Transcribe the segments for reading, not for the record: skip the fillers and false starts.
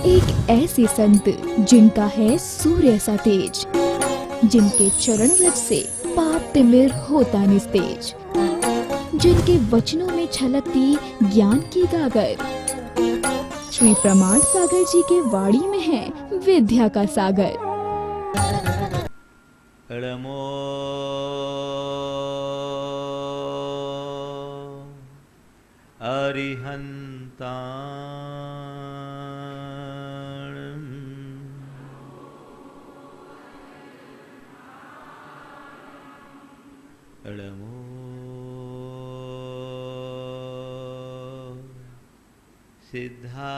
एक ऐसे संत जिनका है सूर्य सा तेज, जिनके चरण रज से पाप तिमिर होता निस्तेज, जिनके वचनों में छलकती ज्ञान की गागर। श्री प्रमाण सागर जी के वाणी में है विद्या का सागर। अड़मो अरिहंता अड़मो सिद्धा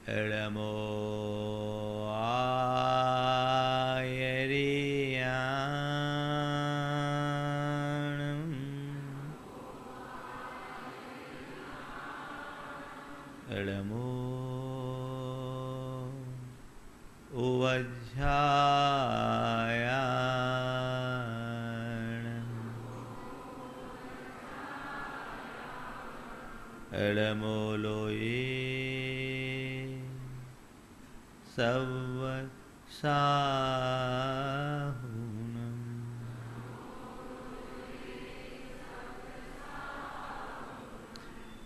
अड़मो अड़मो अड़मो लोए सवसाहुनम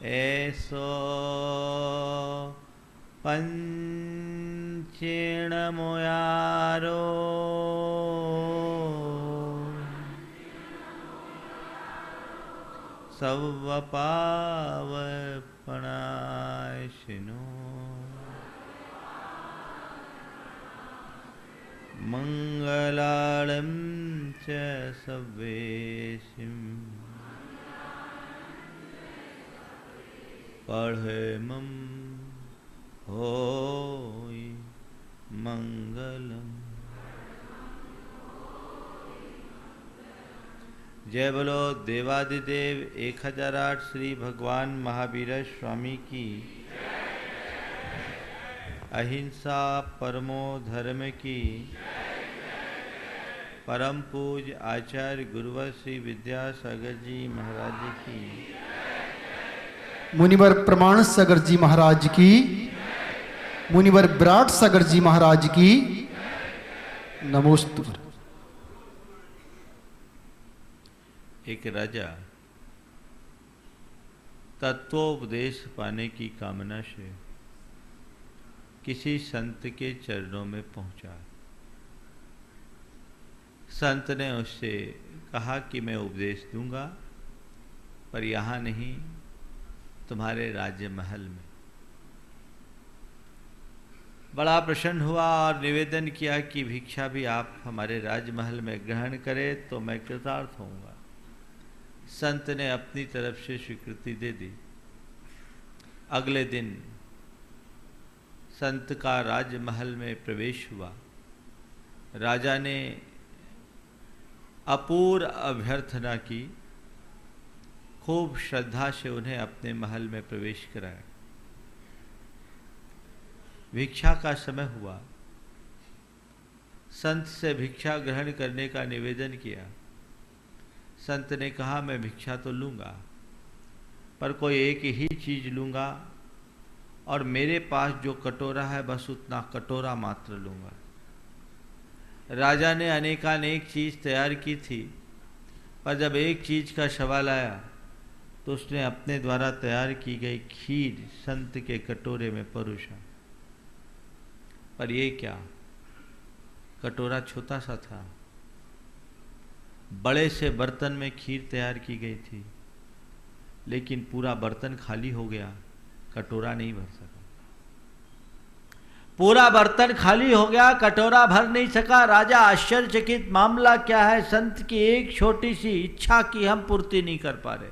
ऐसो पंचेण मोयारो सवपावपणाशिनो मंगलालम च सवेशिम पढ़मं होय मंगलम। जय बोलो देवादिदेव 1008 श्री भगवान महावीर स्वामी की, अहिंसा परमो धर्म की, परम पूज आचार्य गुरुवर श्री विद्यासागर जी महाराज की, मुनिवर प्रमाण सागर जी महाराज की, मुनिवर विराट सागर जी महाराज की नमोस्तु। एक राजा तत्वोपदेश पाने की कामना से किसी संत के चरणों में पहुंचा। संत ने उससे कहा कि मैं उपदेश दूंगा, पर यहाँ नहीं, तुम्हारे राज्य महल में। बड़ा प्रसन्न हुआ और निवेदन किया कि भिक्षा भी आप हमारे राजमहल में ग्रहण करें तो मैं कृतार्थ होऊंगा। संत ने अपनी तरफ से स्वीकृति दे दी। अगले दिन संत का राजमहल में प्रवेश हुआ। राजा ने अपूर्व अभ्यर्थना की, खूब श्रद्धा से उन्हें अपने महल में प्रवेश कराया। भिक्षा का समय हुआ। संत से भिक्षा ग्रहण करने का निवेदन किया। संत ने कहा मैं भिक्षा तो लूँगा, पर कोई एक ही चीज़ लूँगा और मेरे पास जो कटोरा है बस उतना कटोरा मात्र लूँगा। राजा ने अनेकानेक चीज़ तैयार की थी, पर जब एक चीज़ का सवाल आया तो उसने अपने द्वारा तैयार की गई खीर संत के कटोरे में परोसा। पर ये क्या, कटोरा छोटा सा था। बड़े से बर्तन में खीर तैयार की गई थी, लेकिन पूरा बर्तन खाली हो गया, कटोरा नहीं भर सका। पूरा बर्तन खाली हो गया, कटोरा भर नहीं सका। राजा आश्चर्यचकित, मामला क्या है? संत की एक छोटी सी इच्छा की हम पूर्ति नहीं कर पा रहे।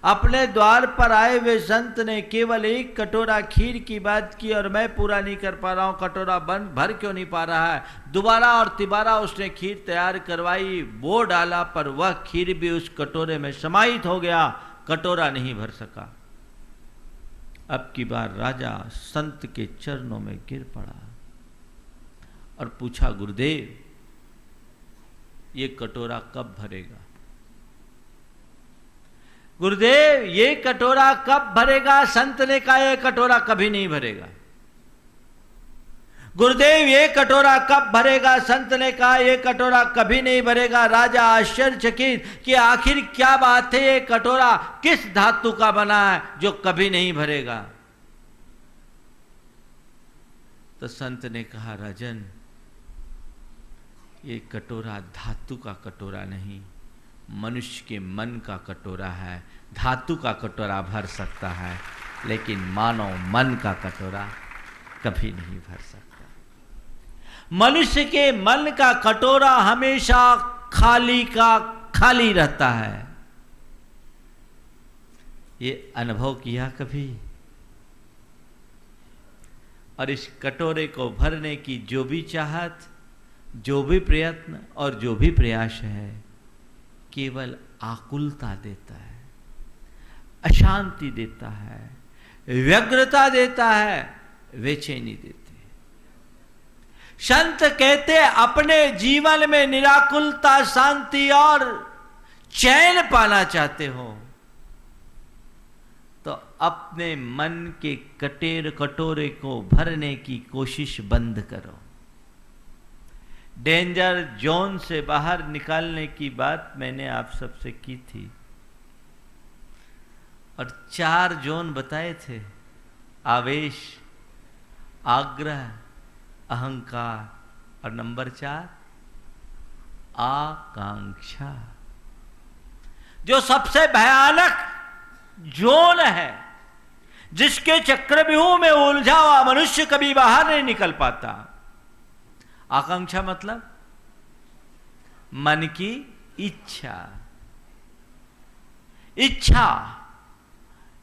अपने द्वार पर आए हुए संत ने केवल एक कटोरा खीर की बात की और मैं पूरा नहीं कर पा रहा हूँ, कटोरा बंद भर क्यों नहीं पा रहा है। दोबारा और तिबारा उसने खीर तैयार करवाई, वो डाला, पर वह खीर भी उस कटोरे में समाहित हो गया, कटोरा नहीं भर सका। अब की बार राजा संत के चरणों में गिर पड़ा और पूछा, गुरुदेव ये कटोरा कब भरेगा? गुरुदेव ये कटोरा कब भरेगा? संत ने कहा ये कटोरा कभी नहीं भरेगा। गुरुदेव ये कटोरा कब भरेगा? संत ने कहा ये कटोरा कभी नहीं भरेगा। राजा आश्चर्यचकित कि आखिर क्या बात है, ये कटोरा किस धातु का बना है जो कभी नहीं भरेगा? तो संत ने कहा राजन, ये कटोरा धातु का कटोरा नहीं, मनुष्य के मन का कटोरा है। धातु का कटोरा भर सकता है, लेकिन मानव मन का कटोरा कभी नहीं भर सकता। मनुष्य के मन का कटोरा हमेशा खाली का खाली रहता है। ये अनुभव किया कभी? और इस कटोरे को भरने की जो भी चाहत, जो भी प्रयत्न और जो भी प्रयास है, केवल आकुलता देता है, अशांति देता है, व्यग्रता देता है, बेचैनी देती है। संत कहते अपने जीवन में निराकुलता, शांति और चैन पाना चाहते हो तो अपने मन के कटोरे को भरने की कोशिश बंद करो। डेंजर जोन से बाहर निकालने की बात मैंने आप सबसे की थी और 4 जोन बताए थे: आवेश, आग्रह, अहंकार और नंबर 4 आकांक्षा। जो सबसे भयानक जोन है, जिसके चक्रव्यूह में उलझा हुआ मनुष्य कभी बाहर नहीं निकल पाता। आकांक्षा मतलब मन की इच्छा।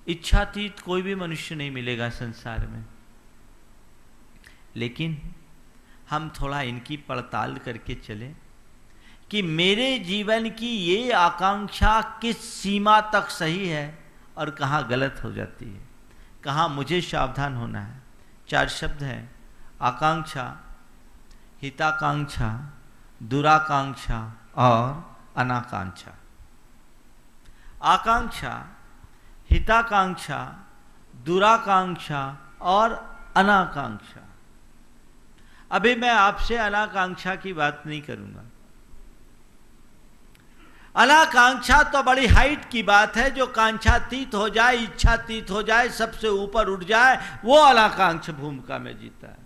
इच्छातीत कोई भी मनुष्य नहीं मिलेगा संसार में, लेकिन हम थोड़ा इनकी पड़ताल करके चलें कि मेरे जीवन की ये आकांक्षा किस सीमा तक सही है और कहाँ गलत हो जाती है, कहाँ मुझे सावधान होना है। 4 शब्द हैं: आकांक्षा, हिताकांक्षा, दुराकांक्षा और अनाकांक्षा। आकांक्षा, हिताकांक्षा, दुराकांक्षा और अनाकांक्षा। अभी मैं आपसे अनाकांक्षा की बात नहीं करूंगा। अनाकांक्षा तो बड़ी हाइट की बात है, जो कांक्षातीत हो जाए, इच्छातीत हो जाए, सबसे ऊपर उठ जाए, वो अनाकांक्षा भूमिका में जीता है।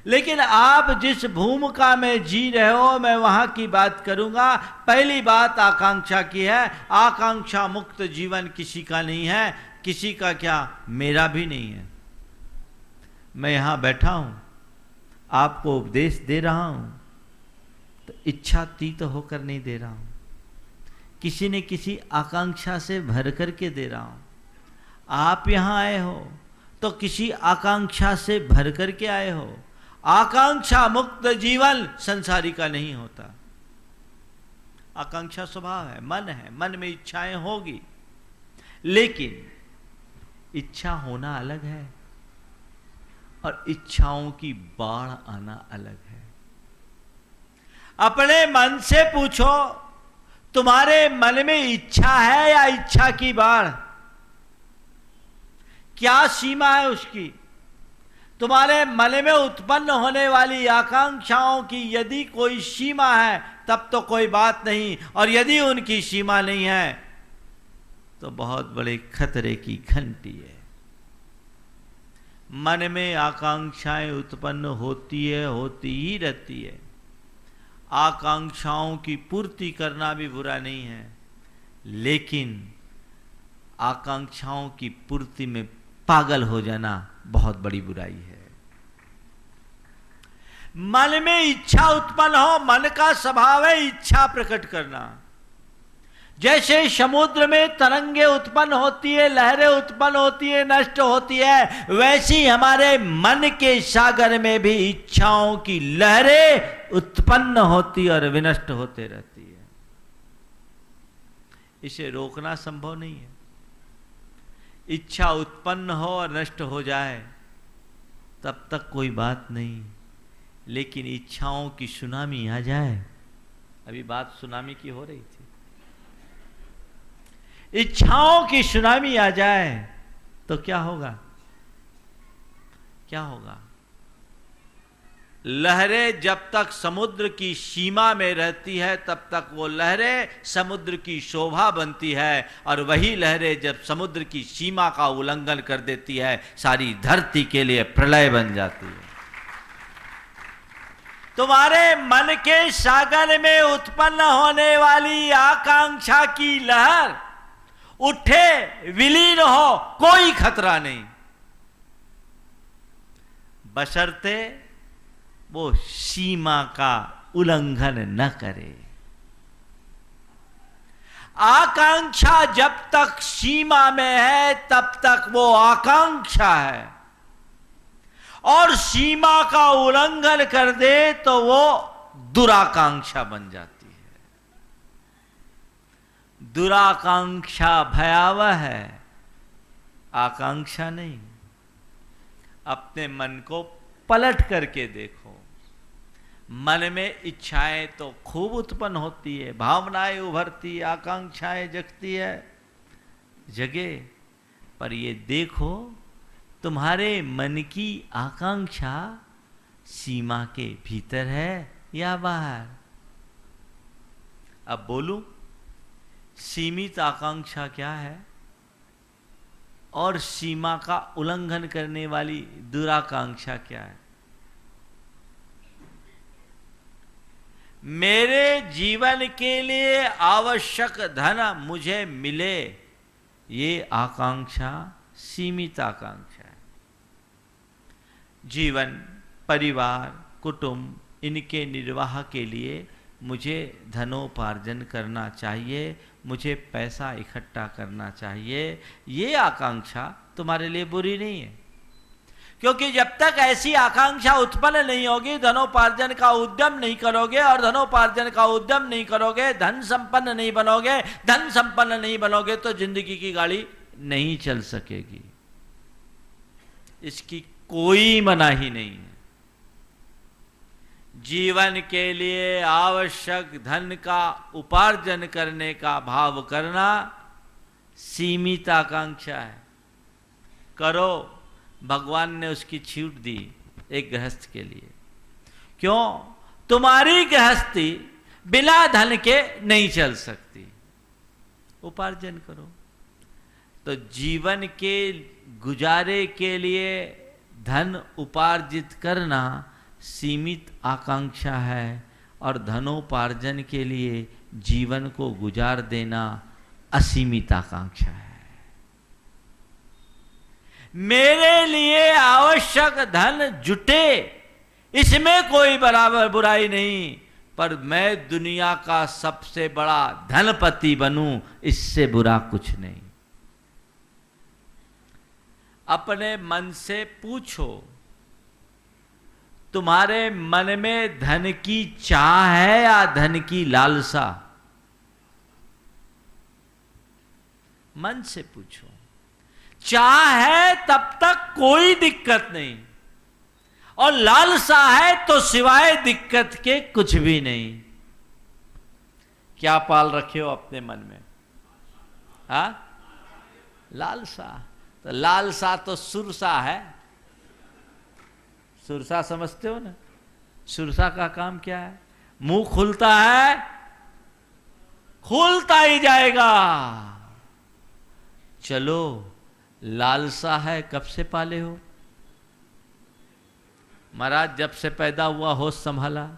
लेकिन आप जिस भूमिका में जी रहे हो, मैं वहां की बात करूंगा। पहली बात आकांक्षा की है। आकांक्षा मुक्त जीवन किसी का नहीं है। किसी का क्या, मेरा भी नहीं है। मैं यहां बैठा हूं, आपको उपदेश दे रहा हूं तो इच्छातीत होकर नहीं दे रहा हूं, किसी न किसी आकांक्षा से भर करके दे रहा हूं। आप यहां आए हो तो किसी आकांक्षा से भर करके आए हो। आकांक्षा मुक्त जीवन संसारी का नहीं होता। आकांक्षा स्वभाव है, मन है, मन में इच्छाएं होगी, लेकिन इच्छा होना अलग है और इच्छाओं की बाढ़ आना अलग है। अपने मन से पूछो, तुम्हारे मन में इच्छा है या इच्छा की बाढ़? क्या सीमा है उसकी? तुम्हारे मन में उत्पन्न होने वाली आकांक्षाओं की यदि कोई सीमा है तब तो कोई बात नहीं, और यदि उनकी सीमा नहीं है तो बहुत बड़े खतरे की घंटी है। मन में आकांक्षाएं उत्पन्न होती ही रहती है। आकांक्षाओं की पूर्ति करना भी बुरा नहीं है, लेकिन आकांक्षाओं की पूर्ति में पागल हो जाना बहुत बड़ी बुराई है। मन में इच्छा उत्पन्न हो, मन का स्वभाव है इच्छा प्रकट करना। जैसे समुद्र में तरंगे उत्पन्न होती है, लहरें उत्पन्न होती है, नष्ट होती है, वैसी हमारे मन के सागर में भी इच्छाओं की लहरें उत्पन्न होती और विनष्ट होते रहती है। इसे रोकना संभव नहीं है। इच्छा उत्पन्न हो और नष्ट हो जाए तब तक कोई बात नहीं, लेकिन इच्छाओं की सुनामी आ जाए, अभी बात सुनामी की हो रही थी, इच्छाओं की सुनामी आ जाए तो क्या होगा? क्या होगा? लहरें जब तक समुद्र की सीमा में रहती है तब तक वो लहरें समुद्र की शोभा बनती है, और वही लहरें जब समुद्र की सीमा का उल्लंघन कर देती है सारी धरती के लिए प्रलय बन जाती है। तुम्हारे मन के सागर में उत्पन्न होने वाली आकांक्षा की लहर उठे विलीन हो, कोई खतरा नहीं, बशर्ते वो सीमा का उल्लंघन न करे। आकांक्षा जब तक सीमा में है तब तक वो आकांक्षा है, और सीमा का उल्लंघन कर दे तो वो दुराकांक्षा बन जाती है। दुराकांक्षा भयावह है, आकांक्षा नहीं। अपने मन को पलट करके देखो, मन में इच्छाएं तो खूब उत्पन्न होती है, भावनाएं उभरती है, आकांक्षाएं जगती है, जगे, पर ये देखो तुम्हारे मन की आकांक्षा सीमा के भीतर है या बाहर? अब बोलूं, सीमित आकांक्षा क्या है और सीमा का उल्लंघन करने वाली दुराकांक्षा क्या है? मेरे जीवन के लिए आवश्यक धन मुझे मिले, ये आकांक्षा सीमित आकांक्षा है। जीवन, परिवार, कुटुंब, इनके निर्वाह के लिए मुझे धनोपार्जन करना चाहिए, मुझे पैसा इकट्ठा करना चाहिए, ये आकांक्षा तुम्हारे लिए बुरी नहीं है, क्योंकि जब तक ऐसी आकांक्षा उत्पन्न नहीं होगी, धनोपार्जन का उद्यम नहीं करोगे, और धनोपार्जन का उद्यम नहीं करोगे, धन संपन्न नहीं बनोगे, धन संपन्न नहीं बनोगे तो जिंदगी की गाड़ी नहीं चल सकेगी। इसकी कोई मनाही नहीं है। जीवन के लिए आवश्यक धन का उपार्जन करने का भाव करना सीमित आकांक्षा है। करो, भगवान ने उसकी छूट दी एक गृहस्थ के लिए। क्यों? तुम्हारी गृहस्थी बिना धन के नहीं चल सकती, उपार्जन करो। तो जीवन के गुजारे के लिए धन उपार्जित करना सीमित आकांक्षा है, और धनोपार्जन के लिए जीवन को गुजार देना असीमित आकांक्षा है। मेरे लिए आवश्यक धन जुटे, इसमें कोई बराबर बुराई नहीं, पर मैं दुनिया का सबसे बड़ा धनपति बनूं, इससे बुरा कुछ नहीं। अपने मन से पूछो, तुम्हारे मन में धन की चाह है या धन की लालसा? मन से पूछो। चाह है तब तक कोई दिक्कत नहीं, और लालसा है तो सिवाय दिक्कत के कुछ भी नहीं। क्या पाल रखे हो अपने मन में? हाँ, लालसा। तो लालसा तो सुरसा है। सुरसा समझते हो ना? सुरसा का काम क्या है? मुंह खुलता है, खुलता ही जाएगा। चलो, लालसा है कब से पाले हो? महाराज जब से पैदा हुआ होश संभाला,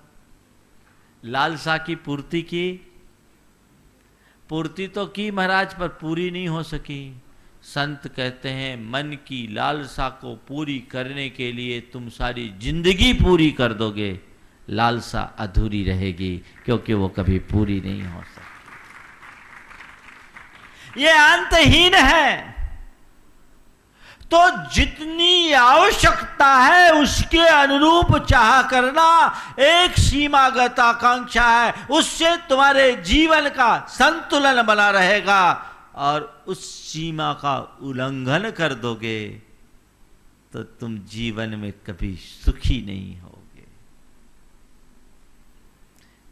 लालसा की पूर्ति की? पूर्ति तो की महाराज, पर पूरी नहीं हो सकी। संत कहते हैं मन की लालसा को पूरी करने के लिए तुम सारी जिंदगी पूरी कर दोगे, लालसा अधूरी रहेगी, क्योंकि वो कभी पूरी नहीं हो सकती। ये अंतहीन है। तो जितनी आवश्यकता है उसके अनुरूप चाह करना एक सीमागत आकांक्षा है। उससे तुम्हारे जीवन का संतुलन बना रहेगा, और उस सीमा का उल्लंघन कर दोगे तो तुम जीवन में कभी सुखी नहीं होगे।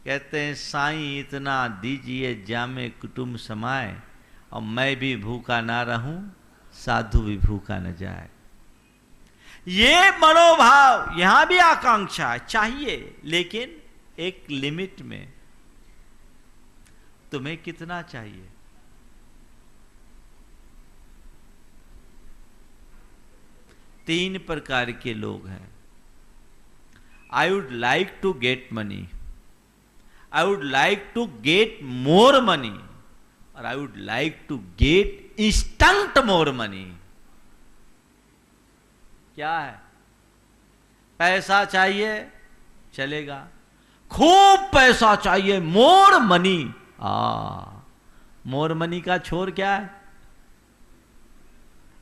कहते हैं साईं इतना दीजिए जामे कुटुंब समाए, और मैं भी भूखा ना रहूं, साधु भी भूखा न जाए। ये मनोभाव, यहां भी आकांक्षा चाहिए, लेकिन एक लिमिट में। तुम्हें कितना चाहिए? तीन प्रकार के लोग हैं। I would like to get money, I would like to get more money, और I would like to get instant more money. क्या है? पैसा चाहिए, चलेगा। खूब पैसा चाहिए, मोर मनी। मोर मनी का छोर क्या है?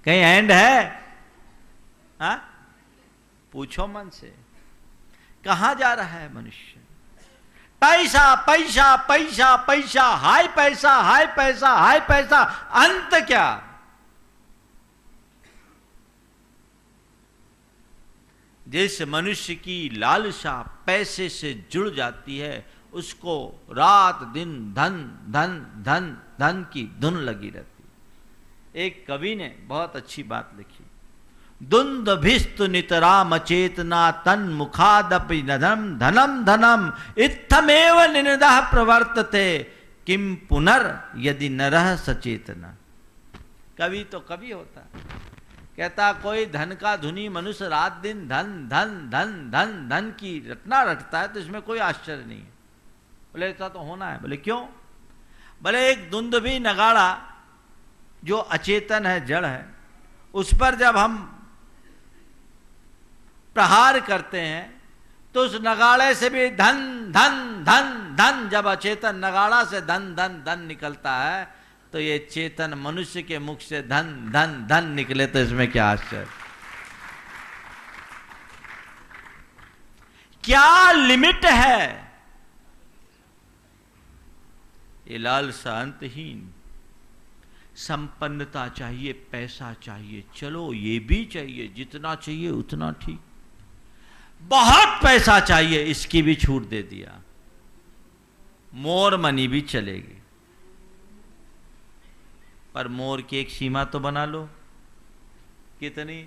कहीं एंड है? हा? पूछो मन से, कहां जा रहा है मनुष्य? पैसा पैसा पैसा पैसा, हाय पैसा हाय पैसा हाय पैसा, अंत क्या? जिस मनुष्य की लालसा पैसे से जुड़ जाती है, उसको रात दिन धन धन धन धन की धुन लगी रहती। एक कवि ने बहुत अच्छी बात लिखी, दुंदभिस्तु नितराम चेतना तन मुखादपि नधम धनम धनम इत्थमेव निनदः प्रवर्तते किम पुनर यदि नरः सचेतना। कवि तो कवि होता, कहता कोई धन का धुनी मनुष्य रात दिन धन धन धन धन धन की रटना रटता है तो इसमें कोई आश्चर्य नहीं है। बोले ऐसा तो होना है। बोले क्यों? बोले एक दुंदुभी नगाड़ा जो अचेतन है, जड़ है, उस पर जब हम प्रहार करते हैं तो उस नगाड़े से भी धन धन धन धन, जब अचेतन नगाड़ा से धन धन धन निकलता है तो ये चेतन मनुष्य के मुख से धन धन धन निकले तो इसमें क्या आश्चर्य? क्या लिमिट है? ये लालसा अंतहीन। संपन्नता चाहिए, पैसा चाहिए, चलो ये भी चाहिए, जितना चाहिए उतना ठीक। बहुत पैसा चाहिए, इसकी भी छूट दे दिया, मोर मनी भी चलेगी, पर मोर की एक सीमा तो बना लो। कितनी?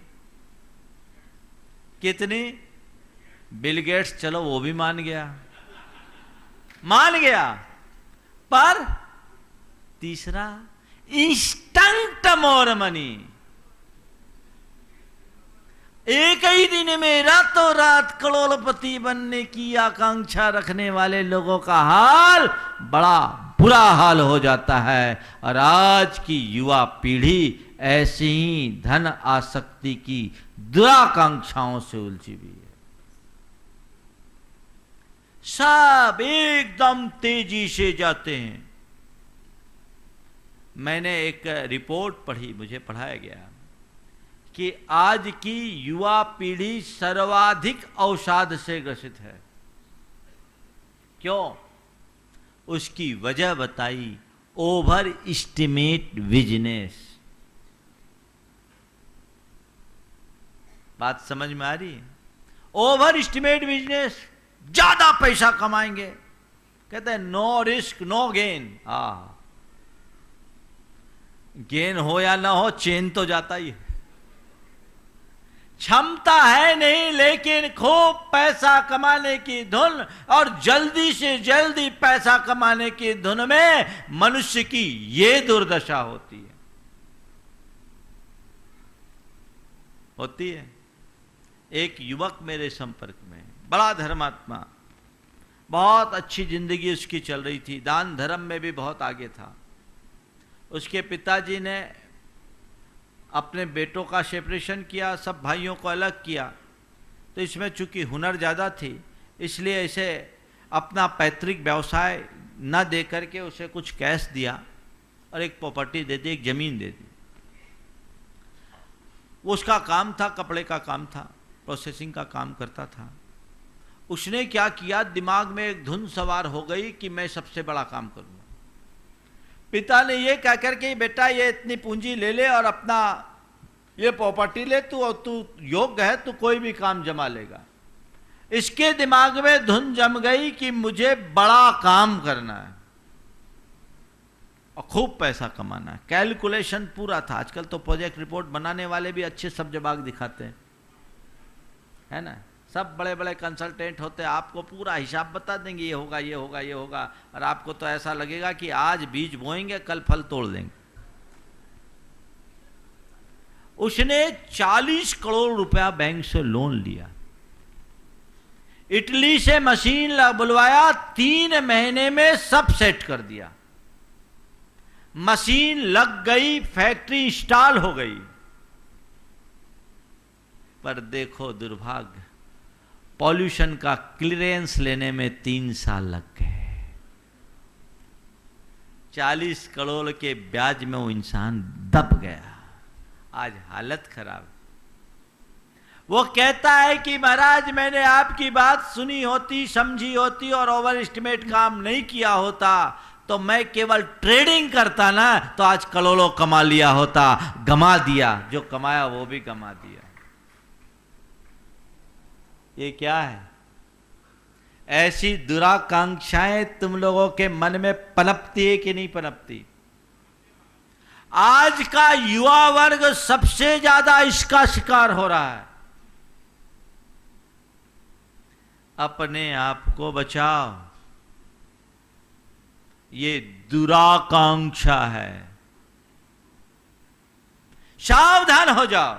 कितनी? बिल गेट्स चलो वो भी मान गया, मान गया, पर तीसरा इंस्टेंट मोर मनी। एक ही दिन में रातों रात करोड़पति बनने की आकांक्षा रखने वाले लोगों का हाल बड़ा बुरा हाल हो जाता है। और आज की युवा पीढ़ी ऐसी ही धन आसक्ति की दुराकांक्षाओं से उलझी हुई है। सब एकदम तेजी से जाते हैं। मैंने एक रिपोर्ट पढ़ी, मुझे पढ़ाया गया कि आज की युवा पीढ़ी सर्वाधिक अवसाद से ग्रसित है। क्यों? उसकी वजह बताई, ओवर एस्टिमेट बिजनेस। बात समझ में आ रही है? ओवर एस्टिमेट बिजनेस, ज्यादा पैसा कमाएंगे, कहते हैं no risk no gain. Gain हो या ना हो, चेन तो जाता ही है। क्षमता है नहीं, लेकिन खूब पैसा कमाने की धुन और जल्दी से जल्दी पैसा कमाने की धुन में मनुष्य की ये दुर्दशा होती है। होती है। एक युवक मेरे संपर्क में, बड़ा धर्मात्मा, बहुत अच्छी जिंदगी उसकी चल रही थी, दान धर्म में भी बहुत आगे था। उसके पिताजी ने अपने बेटों का सेपरेशन किया, सब भाइयों को अलग किया, तो इसमें चूंकि हुनर ज़्यादा थी इसलिए इसे अपना पैतृक व्यवसाय न दे करके उसे कुछ कैश दिया और एक प्रॉपर्टी दे दी, एक ज़मीन दे दी। वो उसका काम था, कपड़े का काम था, प्रोसेसिंग का काम करता था। उसने क्या किया, दिमाग में एक धुन सवार हो गई कि मैं सबसे बड़ा काम करूँगा। पिता ने ये कह करके, बेटा ये इतनी पूंजी ले ले और अपना ये प्रॉपर्टी ले तू, और तू योग्य है तो कोई भी काम जमा लेगा। इसके दिमाग में धुन जम गई कि मुझे बड़ा काम करना है। और खूब पैसा कमाना है। कैलकुलेशन पूरा था। आजकल तो प्रोजेक्ट रिपोर्ट बनाने वाले भी अच्छे सब जवाब दिखाते हैं, है ना। सब बड़े बड़े कंसल्टेंट होते हैं, आपको पूरा हिसाब बता देंगे, ये होगा ये होगा ये होगा, और आपको तो ऐसा लगेगा कि आज बीज बोएंगे कल फल तोड़ देंगे। उसने 40 करोड़ रुपया बैंक से लोन लिया, इटली से मशीन बुलवाया, 3 महीने में सब सेट कर दिया। मशीन लग गई, फैक्ट्री इंस्टॉल हो गई। पर देखो दुर्भाग्य, पॉल्यूशन का क्लियरेंस लेने में 3 साल लग गए। 40 करोड़ के ब्याज में वो इंसान दब गया। आज हालत खराब। वो कहता है कि महाराज मैंने आपकी बात सुनी होती, समझी होती और ओवर एस्टिमेट काम नहीं किया होता तो मैं केवल ट्रेडिंग करता ना तो आज करोड़ों कमा लिया होता। गमा दिया, जो कमाया वो भी गमा दिया। ये क्या है? ऐसी दुराकांक्षाएं तुम लोगों के मन में पनपती है कि नहीं पनपती? आज का युवा वर्ग सबसे ज्यादा इसका शिकार हो रहा है। अपने आप को बचाओ, ये दुराकांक्षा है। सावधान हो जाओ।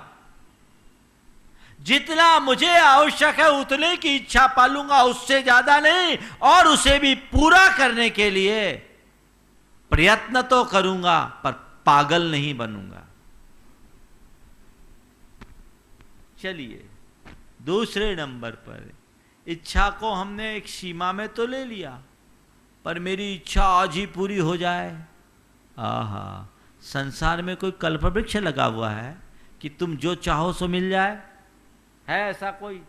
जितना मुझे आवश्यक है उतने की इच्छा पालूंगा, उससे ज्यादा नहीं, और उसे भी पूरा करने के लिए प्रयत्न तो करूंगा पर पागल नहीं बनूंगा। चलिए दूसरे नंबर पर, इच्छा को हमने एक सीमा में तो ले लिया, पर मेरी इच्छा आज ही पूरी हो जाए। आहा, संसार में कोई कल्पवृक्ष लगा हुआ है कि तुम जो चाहो सो मिल जाए? है ऐसा कोई?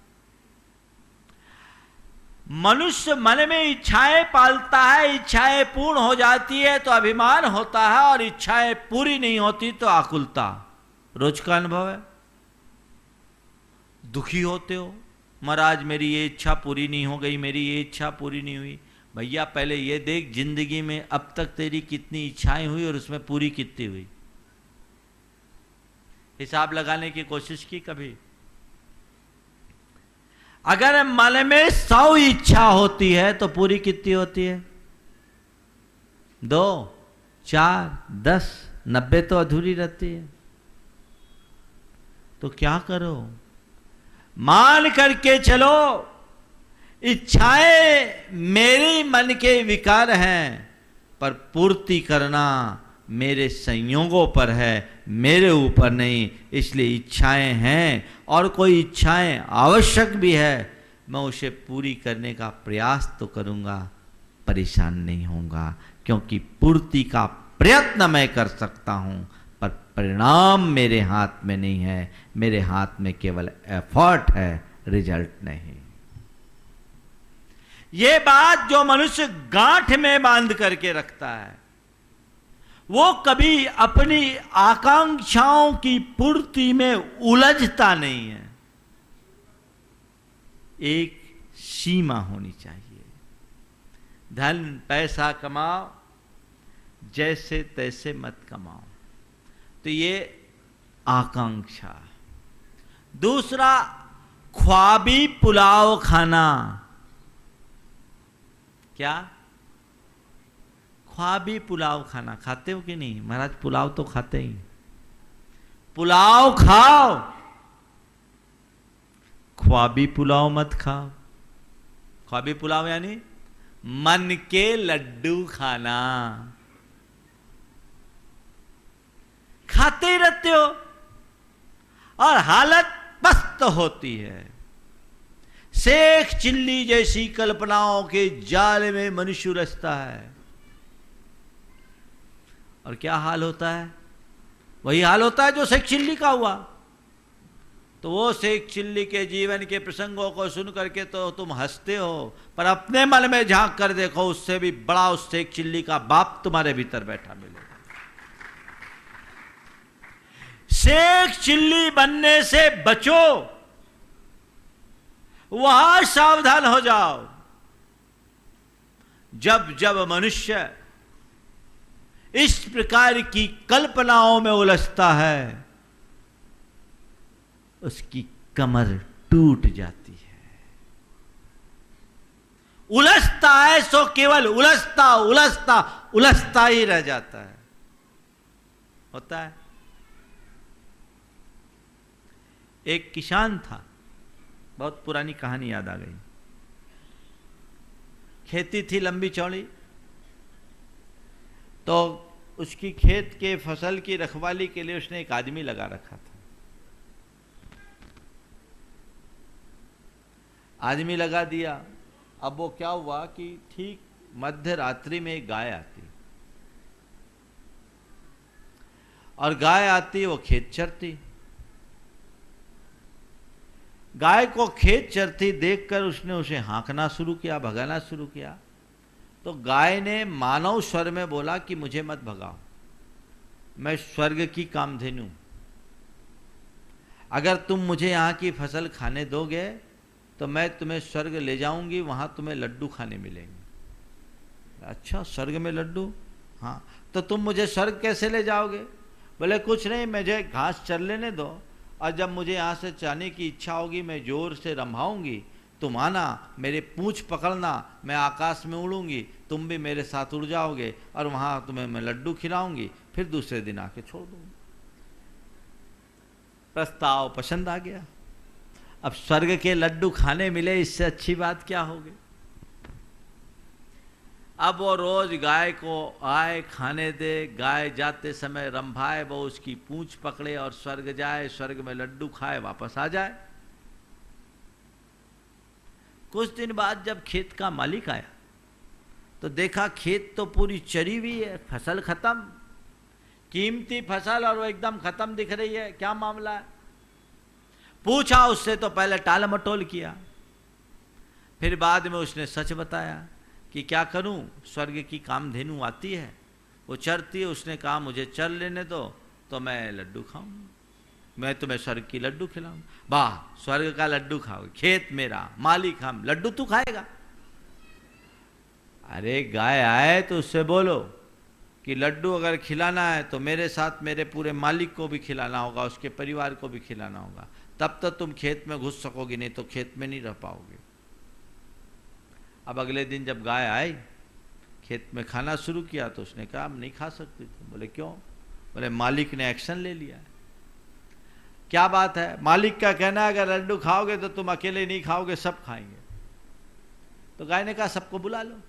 मनुष्य मन में इच्छाएं पालता है, इच्छाएं पूर्ण हो जाती है तो अभिमान होता है, और इच्छाएं पूरी नहीं होती तो आकुलता। रोज का अनुभव है। दुखी होते हो, महाराज मेरी ये इच्छा पूरी नहीं हो गई, मेरी ये इच्छा पूरी नहीं हुई। भैया पहले ये देख जिंदगी में अब तक तेरी कितनी इच्छाएं हुई और उसमें पूरी कितनी हुई। हिसाब लगाने की कोशिश की कभी? अगर मन में 100 इच्छा होती है तो पूरी कितनी होती है? 2, 4, 10, 90 तो अधूरी रहती है। तो क्या करो? मान करके चलो इच्छाएं मेरे मन के विकार हैं, पर पूर्ति करना मेरे संयोगों पर है, मेरे ऊपर नहीं। इसलिए इच्छाएं हैं और कोई इच्छाएं आवश्यक भी है, मैं उसे पूरी करने का प्रयास तो करूंगा, परेशान नहीं होऊंगा, क्योंकि पूर्ति का प्रयत्न मैं कर सकता हूं, पर परिणाम मेरे हाथ में नहीं है। मेरे हाथ में केवल एफर्ट है, रिजल्ट नहीं। ये बात जो मनुष्य गांठ में बांध करके रखता है, वो कभी अपनी आकांक्षाओं की पूर्ति में उलझता नहीं है। एक सीमा होनी चाहिए। धन पैसा कमाओ, जैसे तैसे मत कमाओ, तो ये आकांक्षा। दूसरा, ख्वाबी पुलाव खाना। क्या? ख्वाबी पुलाव खाना। खाते हो कि नहीं? महाराज पुलाव तो खाते ही। पुलाव खाओ, ख्वाबी पुलाव मत खाओ। ख्वाबी पुलाव यानी मन के लड्डू खाना। खाते ही रहते हो और हालत पस्त होती है। शेख चिल्ली जैसी कल्पनाओं के जाल में मनुष्य उलझता है, और क्या हाल होता है? वही हाल होता है जो शेख चिल्ली का हुआ। तो वो शेख चिल्ली के जीवन के प्रसंगों को सुन करके तो तुम हंसते हो, पर अपने मन में झांक कर देखो, उससे भी बड़ा उस शेख चिल्ली का बाप तुम्हारे भीतर बैठा मिलेगा। शेख चिल्ली बनने से बचो, वहां सावधान हो जाओ। जब जब मनुष्य इस प्रकार की कल्पनाओं में उलझता है, उसकी कमर टूट जाती है। उलझता है सो केवल उलझता उलझता उलझता ही रह जाता है। होता है। एक किसान था, बहुत पुरानी कहानी याद आ गई। खेती थी लंबी चौड़ी, तो उसकी खेत के फसल की रखवाली के लिए उसने एक आदमी लगा रखा था। आदमी लगा दिया। अब वो क्या हुआ कि ठीक मध्य रात्रि में एक गाय आती, और गाय आती वो खेत चरती। गाय को खेत चरती देखकर उसने उसे हाँकना शुरू किया, भगाना शुरू किया। तो गाय ने मानव स्वर में बोला कि मुझे मत भगाओ, मैं स्वर्ग की कामधेनु, अगर तुम मुझे यहाँ की फसल खाने दोगे तो मैं तुम्हें स्वर्ग ले जाऊंगी, वहां तुम्हें लड्डू खाने मिलेंगे। अच्छा, स्वर्ग में लड्डू? हाँ, तो तुम मुझे स्वर्ग कैसे ले जाओगे? बोले कुछ नहीं, मुझे घास चर लेने दो, और जब मुझे यहाँ से जाने की इच्छा होगी मैं जोर से रंभाऊंगी, तुम आना, मेरे पूंछ पकड़ना, मैं आकाश में उड़ूंगी, तुम भी मेरे साथ उड़ जाओगे, और वहां तुम्हें मैं लड्डू खिलाऊंगी, फिर दूसरे दिन आके छोड़ दूंगी। प्रस्ताव पसंद आ गया। अब स्वर्ग के लड्डू खाने मिले, इससे अच्छी बात क्या होगी। अब वो रोज गाय को आए, खाने दे, गाय जाते समय रंभाए, वो उसकी पूंछ पकड़े और स्वर्ग जाए, स्वर्ग में लड्डू खाए, वापस आ जाए। कुछ दिन बाद जब खेत का मालिक आया तो देखा खेत तो पूरी चरी हुई है, फसल खत्म, कीमती फसल, और वो एकदम खत्म दिख रही है, क्या मामला है? पूछा उससे तो पहले टाल मटोल किया, फिर बाद में उसने सच बताया कि क्या करूं, स्वर्ग की कामधेनु आती है, वो चरती है, उसने कहा मुझे चर लेने दो तो मैं लड्डू खाऊंगा, मैं तुम्हें स्वर्ग की लड्डू खिलाऊंगा। वाह, स्वर्ग का लड्डू खाओगे, खेत मेरा, मालिक हम, लड्डू तू खाएगा? अरे गाय आए तो उससे बोलो कि लड्डू अगर खिलाना है तो मेरे साथ मेरे पूरे मालिक को भी खिलाना होगा, उसके परिवार को भी खिलाना होगा, तब तक तुम खेत में घुस सकोगे, नहीं तो खेत में नहीं रह पाओगे। अब अगले दिन जब गाय आई, खेत में खाना शुरू किया, तो उसने कहा हम नहीं खा सकते तुम। बोले क्यों? बोले मालिक ने एक्शन ले लिया है। क्या बात है? मालिक का कहना है अगर लड्डू खाओगे तो तुम अकेले नहीं खाओगे, सब खाएंगे। तो गाय ने कहा सबको बुला लो।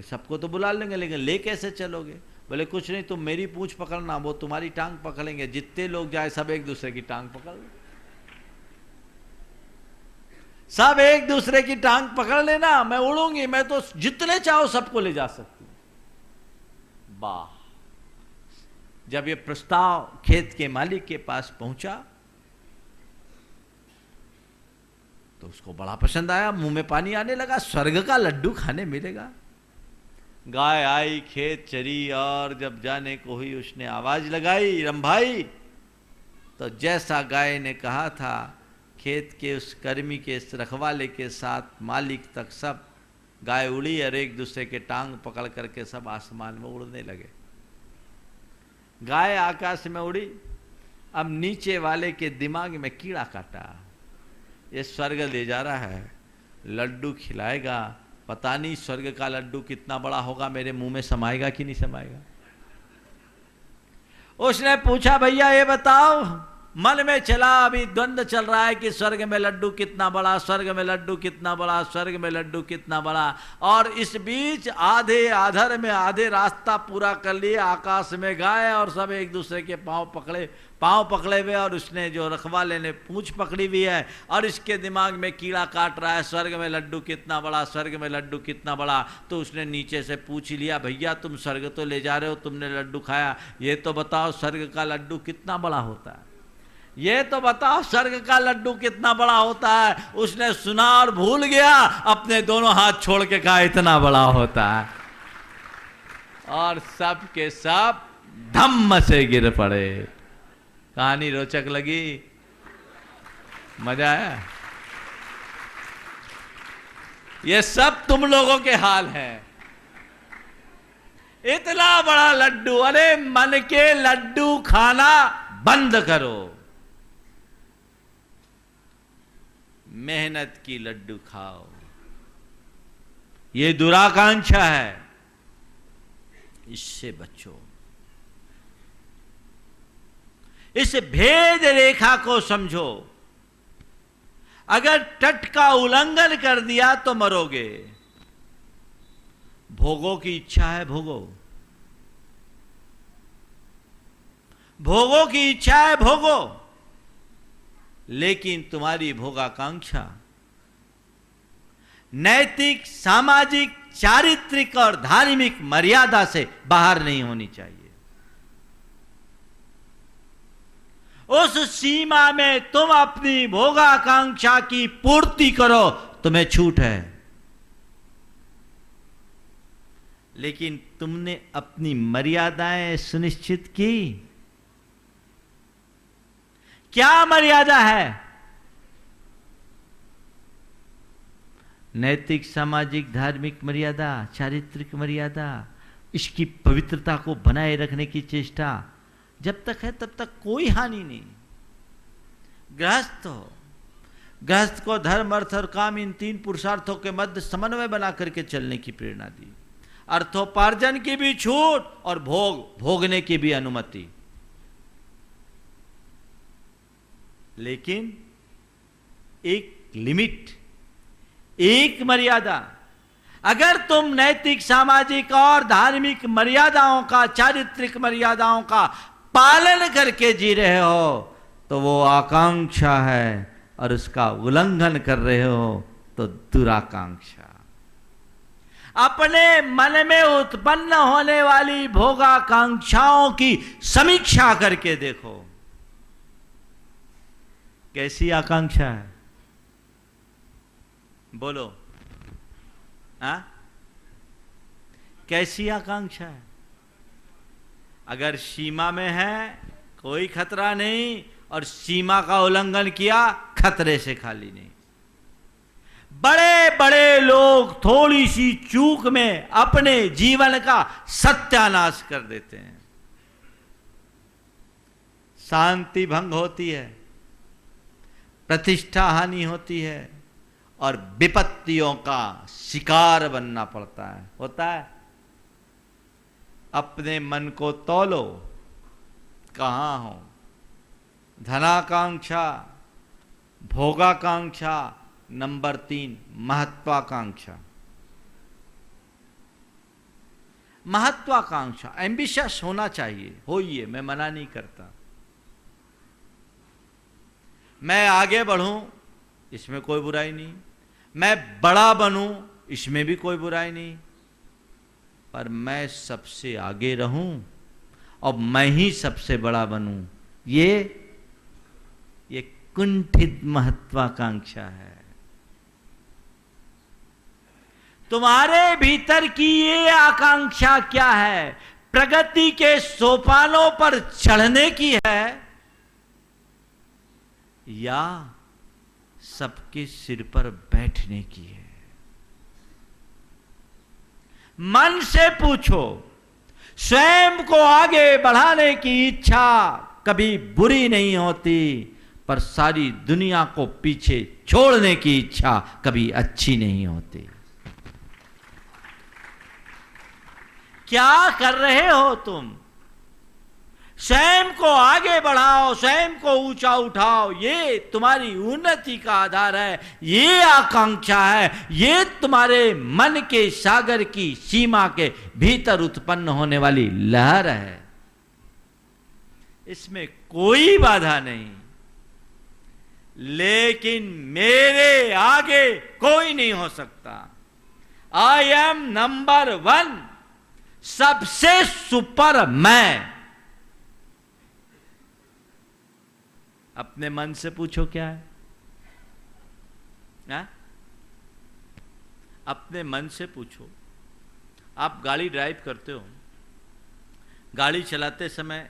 सबको तो बुला लेंगे, लेकिन ले कैसे चलोगे? बोले कुछ नहीं, तुम मेरी पूंछ पकड़ना, वो तुम्हारी टांग पकड़ेंगे, जितने लोग जाए सब एक दूसरे की टांग पकड़ लो, सब एक दूसरे की टांग पकड़ लेना, मैं उड़ूंगी, मैं तो जितने चाहो सबको ले जा सकती हूं। वाह! जब ये प्रस्ताव खेत के मालिक के पास पहुंचा तो उसको बड़ा पसंद आया, मुंह में पानी आने लगा, स्वर्ग का लड्डू खाने मिलेगा। गाय आई, खेत चरी, और जब जाने को हुई उसने आवाज लगाई, रंभाई, तो जैसा गाय ने कहा था, खेत के उस कर्मी के, इस रखवाले के साथ मालिक तक सब गाय उड़ी, और एक दूसरे के टांग पकड़ करके सब आसमान में उड़ने लगे। गाय आकाश में उड़ी, अब नीचे वाले के दिमाग में कीड़ा काटा, ये स्वर्ग ले जा रहा है, लड्डू खिलाएगा, पता नहीं स्वर्ग का लड्डू कितना बड़ा होगा, मेरे मुंह में समाएगा कि नहीं समाएगा। उसने पूछा भैया ये बताओ, मन में चला, अभी द्वंद्व चल रहा है कि स्वर्ग में लड्डू कितना बड़ा, स्वर्ग में लड्डू कितना बड़ा, स्वर्ग में लड्डू कितना बड़ा, और इस बीच आधे आधर में आधे रास्ता पूरा कर लिए, आकाश में गाय और सब एक दूसरे के पांव पकड़े हुए, और उसने जो रखवाले ने पूंछ पकड़ी हुई है, और इसके दिमाग में कीड़ा काट रहा है, स्वर्ग में लड्डू कितना बड़ा, स्वर्ग में लड्डू कितना बड़ा। तो उसने नीचे से पूछ लिया, भैया तुम स्वर्ग तो ले जा रहे हो, तुमने लड्डू खाया, ये तो बताओ स्वर्ग का लड्डू कितना बड़ा होता है, ये तो बताओ स्वर्ग का लड्डू कितना बड़ा होता है। उसने सुना और भूल गया, अपने दोनों हाथ छोड़ के कहा इतना बड़ा होता है, और सब के सब धम्म से गिर पड़े। कहानी रोचक लगी? मजा आया? ये सब तुम लोगों के हाल है। इतना बड़ा लड्डू, अरे मन के लड्डू खाना बंद करो, मेहनत की लड्डू खाओ। ये दुराकांक्षा है, इससे बचो। इस भेद रेखा को समझो। अगर तट का उल्लंघन कर दिया तो मरोगे। भोगों की इच्छा है, भोगो, भोगों की इच्छा है, भोगो, लेकिन तुम्हारी भोगाकांक्षा नैतिक, सामाजिक, चारित्रिक और धार्मिक मर्यादा से बाहर नहीं होनी चाहिए। उस सीमा में तुम अपनी भोगाकांक्षा की पूर्ति करो, तुम्हें छूट है। लेकिन तुमने अपनी मर्यादाएं सुनिश्चित की। क्या मर्यादा है? नैतिक, सामाजिक, धार्मिक मर्यादा, चारित्रिक मर्यादा, इसकी पवित्रता को बनाए रखने की चेष्टा जब तक है तब तक कोई हानि नहीं। गृहस्थ हो, गृहस्थ को धर्म, अर्थ और काम, इन तीन पुरुषार्थों के मध्य समन्वय बना करके चलने की प्रेरणा दी। अर्थोपार्जन की भी छूट और भोगने की भी अनुमति। लेकिन एक लिमिट, एक मर्यादा। अगर तुम नैतिक, सामाजिक और धार्मिक मर्यादाओं का, चारित्रिक मर्यादाओं का पालन करके जी रहे हो तो वो आकांक्षा है, और उसका उल्लंघन कर रहे हो तो दुराकांक्षा। अपने मन में उत्पन्न होने वाली भोगाकांक्षाओं की समीक्षा करके देखो, कैसी आकांक्षा है? बोलो, हाँ? कैसी आकांक्षा है? अगर सीमा में है कोई खतरा नहीं, और सीमा का उल्लंघन किया खतरे से खाली नहीं। बड़े बड़े लोग थोड़ी सी चूक में अपने जीवन का सत्यानाश कर देते हैं। शांति भंग होती है, प्रतिष्ठा हानि होती है, और विपत्तियों का शिकार बनना पड़ता है, होता है। अपने मन को तौलो, कहां हो? धनाकांक्षा, भोगाकांक्षा, नंबर 3 महत्वाकांक्षा। महत्वाकांक्षा, एम्बिशियस होना चाहिए, होइए, मैं मना नहीं करता। मैं आगे बढ़ूं, इसमें कोई बुराई नहीं। मैं बड़ा बनूं, इसमें भी कोई बुराई नहीं। पर मैं सबसे आगे रहूं और मैं ही सबसे बड़ा बनूं, ये कुंठित महत्वाकांक्षा है। तुम्हारे भीतर की ये आकांक्षा क्या है? प्रगति के सोपानों पर चढ़ने की है, या सबके सिर पर बैठने की है? मन से पूछो। स्वयं को आगे बढ़ाने की इच्छा कभी बुरी नहीं होती, पर सारी दुनिया को पीछे छोड़ने की इच्छा कभी अच्छी नहीं होती। क्या कर रहे हो तुम? स्वयं को आगे बढ़ाओ, स्वयं को ऊंचा उठाओ, ये तुम्हारी उन्नति का आधार है, ये आकांक्षा है, ये तुम्हारे मन के सागर की सीमा के भीतर उत्पन्न होने वाली लहर है। इसमें कोई बाधा नहीं। लेकिन मेरे आगे कोई नहीं हो सकता। आई एम नंबर 1, सबसे सुपर मैं। अपने मन से पूछो क्या है? ना? अपने मन से पूछो। आप गाड़ी ड्राइव करते हो, गाड़ी चलाते समय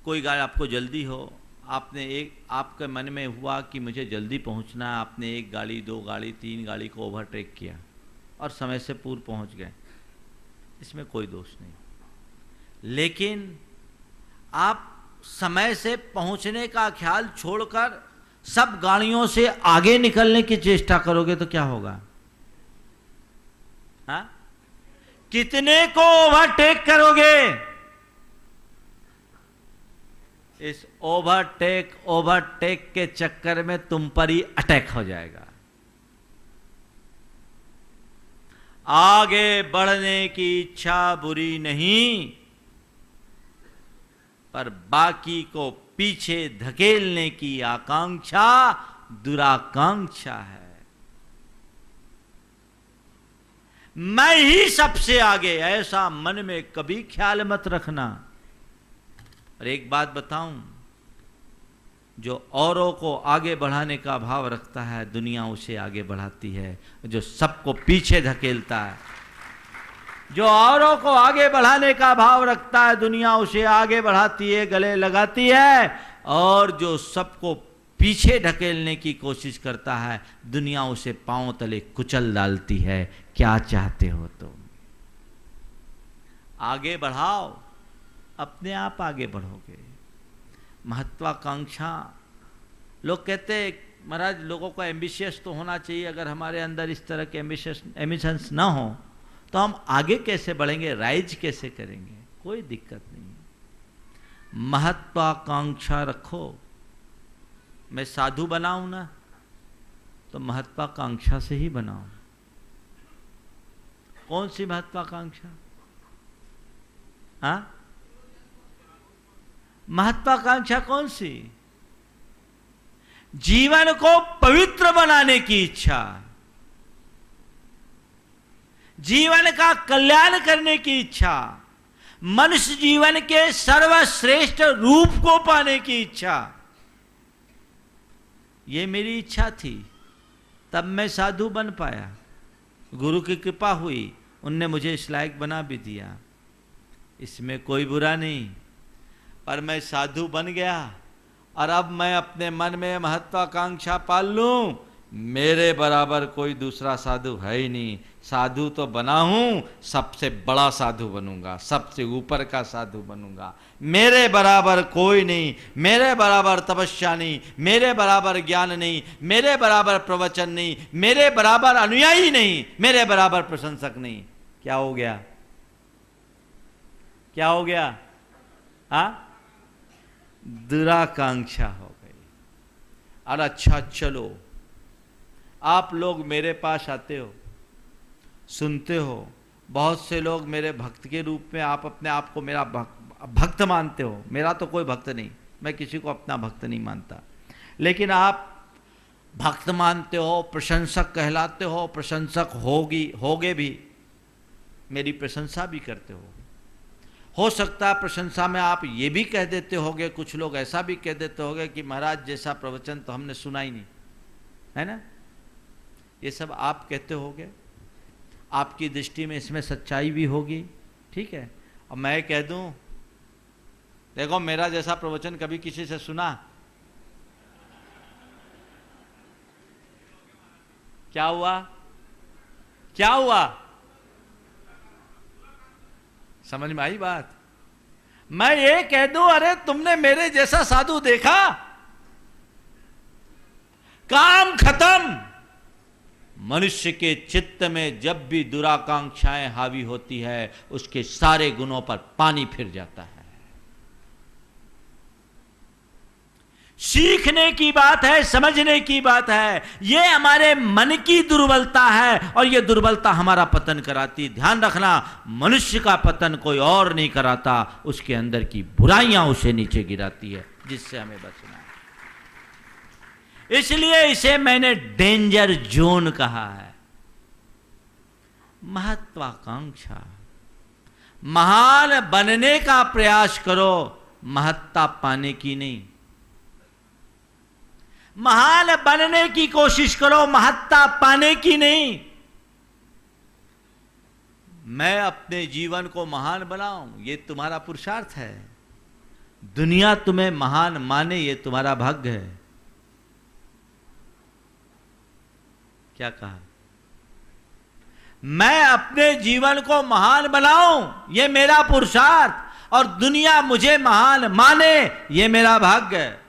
कोई गाड़ी, आपको जल्दी हो, आपके मन में हुआ कि मुझे जल्दी पहुंचना है, आपने 1 गाड़ी, 2 गाड़ी, 3 गाड़ी को ओवरटेक किया और समय से पूर्व पहुंच गए। इसमें कोई दोष नहीं, लेकिन आप समय से पहुंचने का ख्याल छोड़कर सब गाड़ियों से आगे निकलने की चेष्टा करोगे तो क्या होगा? हाँ? कितने को ओवरटेक करोगे? इस ओवरटेक के चक्कर में तुम पर ही अटैक हो जाएगा। आगे बढ़ने की इच्छा बुरी नहीं, पर बाकी को पीछे धकेलने की आकांक्षा दुराकांक्षा है। मैं ही सबसे आगे, ऐसा मन में कभी ख्याल मत रखना। और एक बात बताऊं, जो औरों को आगे बढ़ाने का भाव रखता है, दुनिया उसे आगे बढ़ाती है। जो सबको पीछे धकेलता है, जो औरों को आगे बढ़ाने का भाव रखता है, दुनिया उसे आगे बढ़ाती है, गले लगाती है। और जो सबको पीछे ढकेलने की कोशिश करता है, दुनिया उसे पांव तले कुचल डालती है। क्या चाहते हो तुम? आगे बढ़ाओ, अपने आप आगे बढ़ोगे। महत्वाकांक्षा, लोग कहते महाराज लोगों को एम्बिशियस तो होना चाहिए। अगर हमारे अंदर इस तरह के एम्बिशंस ना हो तो हम आगे कैसे बढ़ेंगे, राइज कैसे करेंगे? कोई दिक्कत नहीं। महत्वाकांक्षा रखो। मैं साधु बनाऊं ना तो महत्वाकांक्षा से ही बनाऊं। कौन सी महत्वाकांक्षा? हाँ, महत्वाकांक्षा कौन सी? जीवन को पवित्र बनाने की इच्छा, जीवन का कल्याण करने की इच्छा, मनुष्य जीवन के सर्वश्रेष्ठ रूप को पाने की इच्छा। ये मेरी इच्छा थी, तब मैं साधु बन पाया। गुरु की कृपा हुई, उनने मुझे इस लायक बना भी दिया। इसमें कोई बुरा नहीं, पर मैं साधु बन गया और अब मैं अपने मन में महत्वाकांक्षा पाल लूं, मेरे बराबर कोई दूसरा साधु है ही नहीं। साधु तो बना हूं, सबसे बड़ा साधु बनूंगा, सबसे ऊपर का साधु बनूंगा। मेरे बराबर कोई नहीं, मेरे बराबर तपस्या नहीं, मेरे बराबर ज्ञान नहीं, मेरे बराबर प्रवचन नहीं, मेरे बराबर अनुयायी नहीं, मेरे बराबर प्रशंसक नहीं। क्या हो गया? क्या हो गया? हाँ, दुराकांक्षा हो गई। और अच्छा चलो, आप लोग मेरे पास आते हो, सुनते हो, बहुत से लोग मेरे भक्त के रूप में आप अपने आप को मेरा भक्त मानते हो। मेरा तो कोई भक्त नहीं, मैं किसी को अपना भक्त नहीं मानता, लेकिन आप भक्त मानते हो, प्रशंसक कहलाते हो, प्रशंसक होगे भी, मेरी प्रशंसा भी करते हो सकता है प्रशंसा में आप ये भी कह देते होगे, कुछ लोग ऐसा भी कह देते होगे कि महाराज जैसा प्रवचन तो हमने सुना ही नहीं, है ना? ये सब आप कहते होगे, आपकी दृष्टि में इसमें सच्चाई भी होगी, ठीक है। और मैं कह दूं, देखो मेरा जैसा प्रवचन कभी किसी से सुना? क्या हुआ? क्या हुआ? समझ में आई बात? मैं ये कह दूं, अरे तुमने मेरे जैसा साधु देखा? काम खत्म। मनुष्य के चित्त में जब भी दुराकांक्षाएं हावी होती है, उसके सारे गुणों पर पानी फिर जाता है। सीखने की बात है, समझने की बात है। ये हमारे मन की दुर्बलता है और ये दुर्बलता हमारा पतन कराती। ध्यान रखना, मनुष्य का पतन कोई और नहीं कराता, उसके अंदर की बुराइयां उसे नीचे गिराती है, जिससे हमें बचना है। इसलिए इसे मैंने डेंजर जोन कहा है। महत्वाकांक्षा, महान बनने का प्रयास करो, महत्ता पाने की नहीं। महान बनने की कोशिश करो, महत्ता पाने की नहीं। मैं अपने जीवन को महान बनाऊं, ये तुम्हारा पुरुषार्थ है। दुनिया तुम्हें महान माने, ये तुम्हारा भाग्य है। क्या कहा? मैं अपने जीवन को महान बनाऊं, यह मेरा पुरुषार्थ, और दुनिया मुझे महान माने, यह मेरा भाग्य है।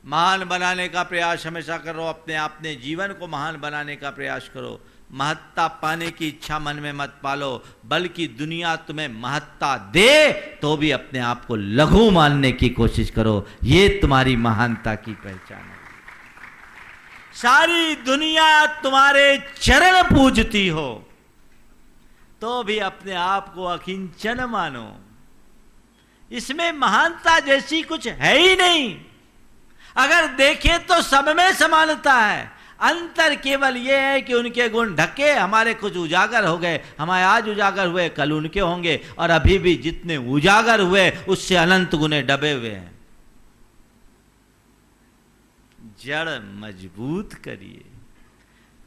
महान बनाने का प्रयास हमेशा करो, अपने जीवन को महान बनाने का प्रयास करो। महत्ता पाने की इच्छा मन में मत पालो, बल्कि दुनिया तुम्हें महत्ता दे तो भी अपने आप को लघु मानने की कोशिश करो। यह तुम्हारी महानता की पहचान है। सारी दुनिया तुम्हारे चरण पूजती हो तो भी अपने आप को अकिंचन मानो। इसमें महानता जैसी कुछ है ही नहीं। अगर देखें तो सब में समानता है, अंतर केवल यह है कि उनके गुण ढके, हमारे कुछ उजागर हो गए। हमारे आज उजागर हुए, कल उनके होंगे, और अभी भी जितने उजागर हुए उससे अनंत गुने दबे हुए हैं। जड़ मजबूत करिए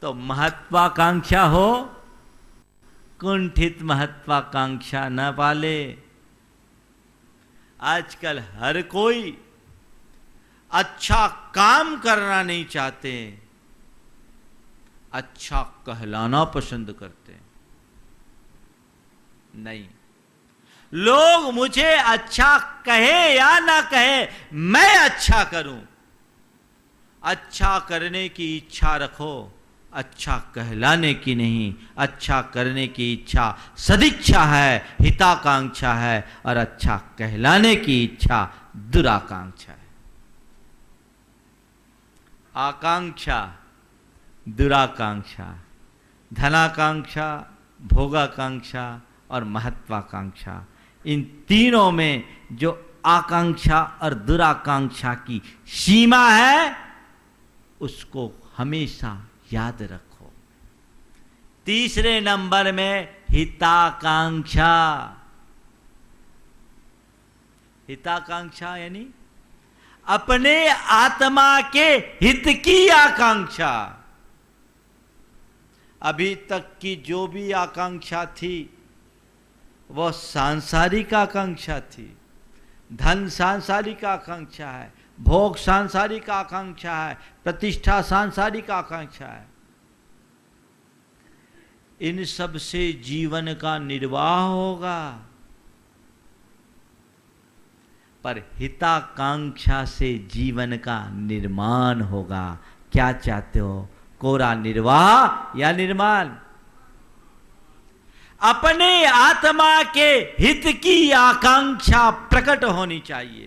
तो महत्वाकांक्षा हो, कुंठित महत्वाकांक्षा न पाले। आजकल हर कोई अच्छा काम करना नहीं चाहते, अच्छा कहलाना पसंद करते हैं। नहीं, लोग मुझे अच्छा कहे या ना कहे, मैं अच्छा करूं। अच्छा करने की इच्छा रखो, अच्छा कहलाने की नहीं। अच्छा करने की इच्छा सदिच्छा है, हिताकांक्षा है, और अच्छा कहलाने की इच्छा दुराकांक्षा है। आकांक्षा, दुराकांक्षा, धनाकांक्षा, भोगाकांक्षा और महत्वाकांक्षा, इन तीनों में जो आकांक्षा और दुराकांक्षा की सीमा है उसको हमेशा याद रखो। तीसरे नंबर में हिताकांक्षा। हिताकांक्षा यानी अपने आत्मा के हित की आकांक्षा। अभी तक की जो भी आकांक्षा थी वह सांसारिक आकांक्षा थी। धन सांसारिक आकांक्षा है, भोग सांसारिक आकांक्षा है, प्रतिष्ठा सांसारिक आकांक्षा है। इन सब से जीवन का निर्वाह होगा, पर हिताकांक्षा से जीवन का निर्माण होगा। क्या चाहते हो, कोरा निर्वाह या निर्माण? अपने आत्मा के हित की आकांक्षा प्रकट होनी चाहिए।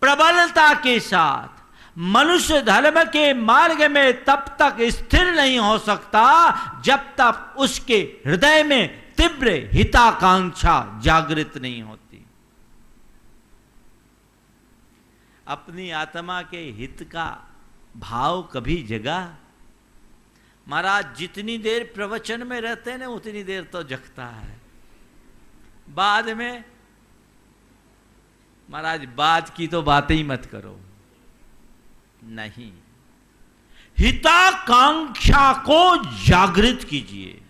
प्रबलता के साथ मनुष्य धर्म के मार्ग में तब तक स्थिर नहीं हो सकता जब तक उसके हृदय में तीव्र हिताकांक्षा जागृत नहीं होती। अपनी आत्मा के हित का भाव कभी जगा? महाराज जितनी देर प्रवचन में रहते हैं ना उतनी देर तो जगता है, बाद में महाराज बाद की तो बातें ही मत करो। नहीं, हिताकांक्षा को जागृत कीजिए।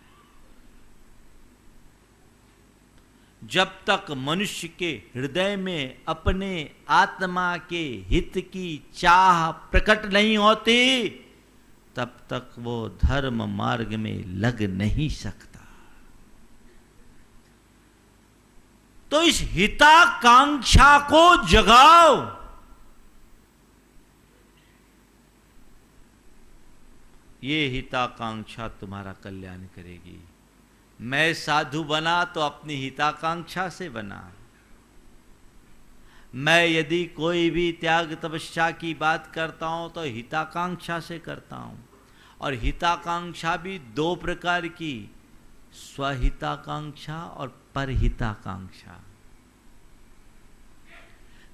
जब तक मनुष्य के हृदय में अपने आत्मा के हित की चाह प्रकट नहीं होती तब तक वो धर्म मार्ग में लग नहीं सकता। तो इस हिताकांक्षा को जगाओ। ये हिताकांक्षा तुम्हारा कल्याण करेगी। मैं साधु बना तो अपनी हिताकांक्षा से बना। मैं यदि कोई भी त्याग तपस्या की बात करता हूं तो हिताकांक्षा से करता हूं। और हिताकांक्षा भी दो प्रकार की, स्वहिताकांक्षा और परहिताकांक्षा।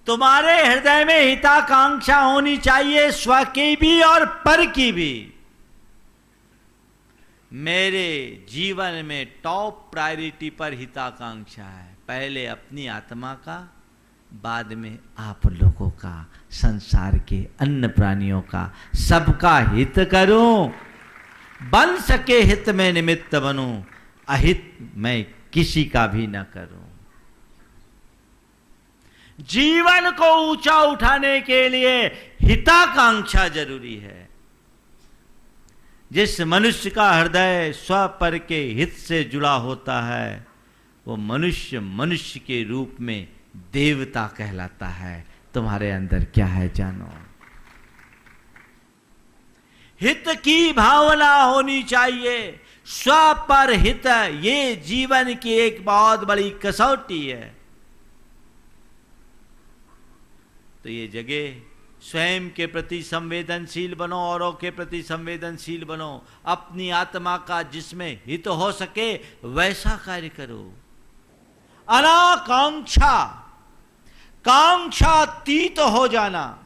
तुम्हारे हृदय में हिताकांक्षा होनी चाहिए, स्व की भी और पर की भी। मेरे जीवन में टॉप प्रायोरिटी पर हिताकांक्षा है। पहले अपनी आत्मा का, बाद में आप लोगों का, संसार के अन्य प्राणियों का, सबका हित करूं। बन सके हित में निमित्त बनूं, अहित मैं किसी का भी न करूं। जीवन को ऊंचा उठाने के लिए हिताकांक्षा जरूरी है। जिस मनुष्य का हृदय स्वपर के हित से जुड़ा होता है वो मनुष्य मनुष्य के रूप में देवता कहलाता है। तुम्हारे अंदर क्या है जानो। हित की भावना होनी चाहिए, स्वपर हित, ये जीवन की एक बहुत बड़ी कसौटी है। तो ये जगह स्वयं के प्रति संवेदनशील बनो, औरों के प्रति संवेदनशील बनो, अपनी आत्मा का जिसमें हित हो सके वैसा कार्य करो। अनाकांक्षा, कांक्षातीत हो जाना,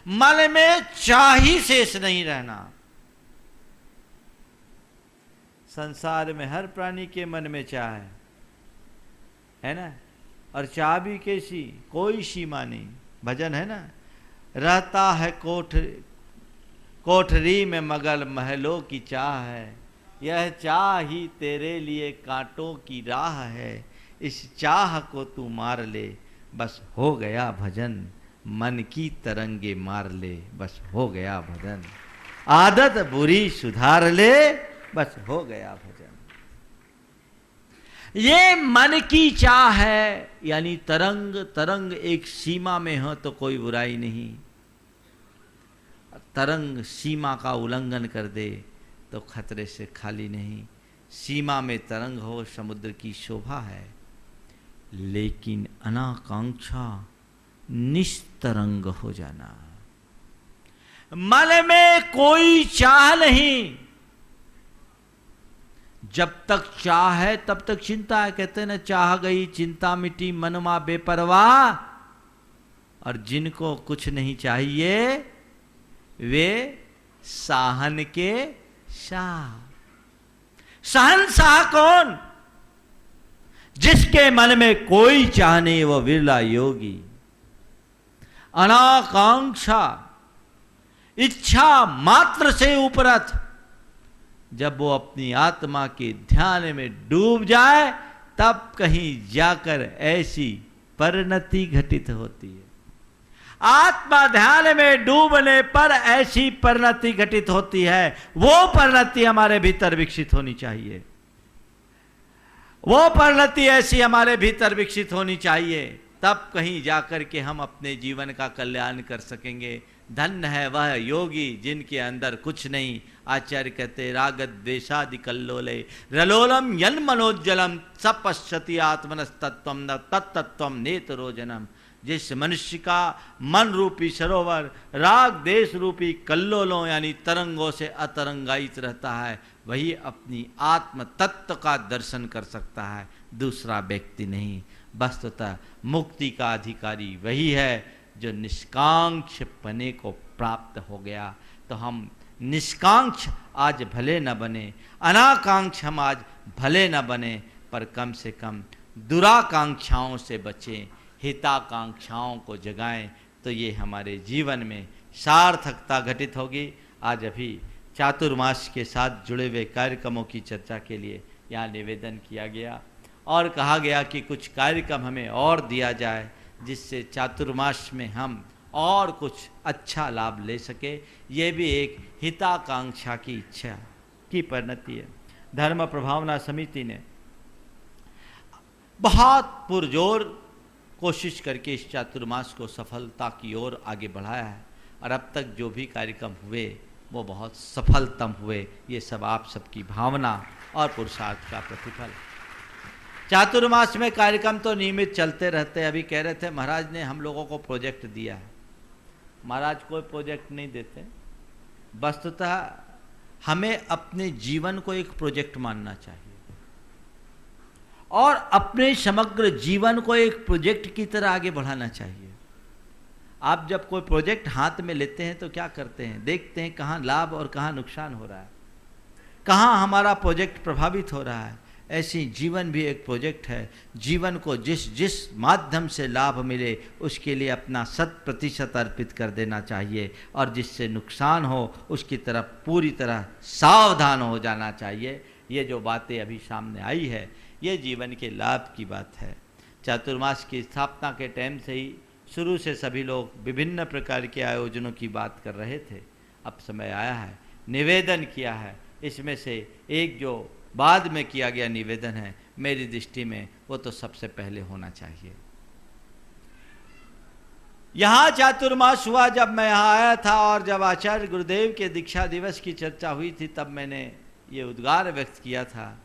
मन में चाह ही शेष नहीं रहना। संसार में हर प्राणी के मन में चाह है ना, और चाह भी कैसी, कोई सीमा नहीं। भजन है ना, रहता है कोठरी में मगर महलों की चाह है, यह चाह ही तेरे लिए कांटों की राह है, इस चाह को तू मार ले बस हो गया भजन, मन की तरंगे मार ले बस हो गया भजन, आदत बुरी सुधार ले बस हो गया भजन। ये मन की चाह है, यानी तरंग, तरंग एक सीमा में हो तो कोई बुराई नहीं, तरंग सीमा का उल्लंघन कर दे तो खतरे से खाली नहीं। सीमा में तरंग हो समुद्र की शोभा है, लेकिन अनाकांक्षा निस्तरंग हो जाना, मन में कोई चाह नहीं। जब तक चाह है तब तक चिंता है, कहते हैं ना, चाह गई चिंता मिटी मनमा बेपरवाह। और जिनको कुछ नहीं चाहिए वे साहन के शाह। शहंशाह कौन? जिसके मन में कोई चाह नहीं, वो विरला योगी। अनाकांक्षा, इच्छा मात्र से उपरत, जब वो अपनी आत्मा के ध्यान में डूब जाए तब कहीं जाकर ऐसी परिणति घटित होती है। आत्मा ध्यान में डूबने पर ऐसी परिणति घटित होती है। वो परिणति हमारे भीतर विकसित होनी चाहिए, वो परिणति ऐसी हमारे भीतर विकसित होनी चाहिए, तब कहीं जाकर के हम अपने जीवन का कल्याण कर सकेंगे। धन्य है वह योगी जिनके अंदर कुछ नहीं। आचार्य कहते राग द्वेषादि कल्लोले रलोलम यन मनोज्जलम सपश्यति आत्मनस्तत्वम न तत्तत्वम नेतरोजनम। जिस मनुष्य का मन रूपी सरोवर राग देश रूपी कल्लोलों यानी तरंगों से अतरंगायित रहता है, वही अपनी आत्म तत्व का दर्शन कर सकता है, दूसरा व्यक्ति नहीं। वस्तुतः मुक्ति का अधिकारी वही है जो निष्कांक्ष पने को प्राप्त हो गया। तो हम निष्कांक्ष आज भले न बने, अनाकांक्ष हम आज भले न बने, पर कम से कम दुराकांक्षाओं से बचें, हिताकांक्षाओं को जगाएं, तो ये हमारे जीवन में सार्थकता घटित होगी। आज अभी चातुर्मास के साथ जुड़े हुए कार्यक्रमों की चर्चा के लिए यहाँ निवेदन किया गया और कहा गया कि कुछ कार्यक्रम हमें और दिया जाए जिससे चातुर्मास में हम और कुछ अच्छा लाभ ले सके। ये भी एक हिताकांक्षा की इच्छा की परिणति है। धर्म प्रभावना समिति ने बहुत पुरजोर कोशिश करके इस चातुर्मास को सफलता की ओर आगे बढ़ाया है और अब तक जो भी कार्यक्रम हुए वो बहुत सफलतम हुए। ये सब आप सबकी भावना और पुरुषार्थ का प्रतिफल। चातुर्मास में कार्यक्रम तो नियमित चलते रहते हैं। अभी कह रहे थे महाराज ने हम लोगों को प्रोजेक्ट दिया है। महाराज कोई प्रोजेक्ट नहीं देते। वस्तुतः हमें अपने जीवन को एक प्रोजेक्ट मानना चाहिए और अपने समग्र जीवन को एक प्रोजेक्ट की तरह आगे बढ़ाना चाहिए। आप जब कोई प्रोजेक्ट हाथ में लेते हैं तो क्या करते हैं, देखते हैं कहाँ लाभ और कहाँ नुकसान हो रहा है, कहाँ हमारा प्रोजेक्ट प्रभावित हो रहा है। ऐसी जीवन भी एक प्रोजेक्ट है। जीवन को जिस माध्यम से लाभ मिले उसके लिए अपना 100% अर्पित कर देना चाहिए और जिससे नुकसान हो उसकी तरफ पूरी तरह सावधान हो जाना चाहिए। ये जो बातें अभी सामने आई है ये जीवन के लाभ की बात है। चातुर्मास की स्थापना के टाइम से ही शुरू से सभी लोग विभिन्न प्रकार के आयोजनों की बात कर रहे थे। अब समय आया है निवेदन किया है, इसमें से एक जो बाद में किया गया निवेदन है, मेरी दृष्टि में वो तो सबसे पहले होना चाहिए। यहाँ चातुर्मास हुआ, जब मैं यहाँ आया था और जब आचार्य गुरुदेव के दीक्षा दिवस की चर्चा हुई थी, तब मैंने ये उद्गार व्यक्त किया था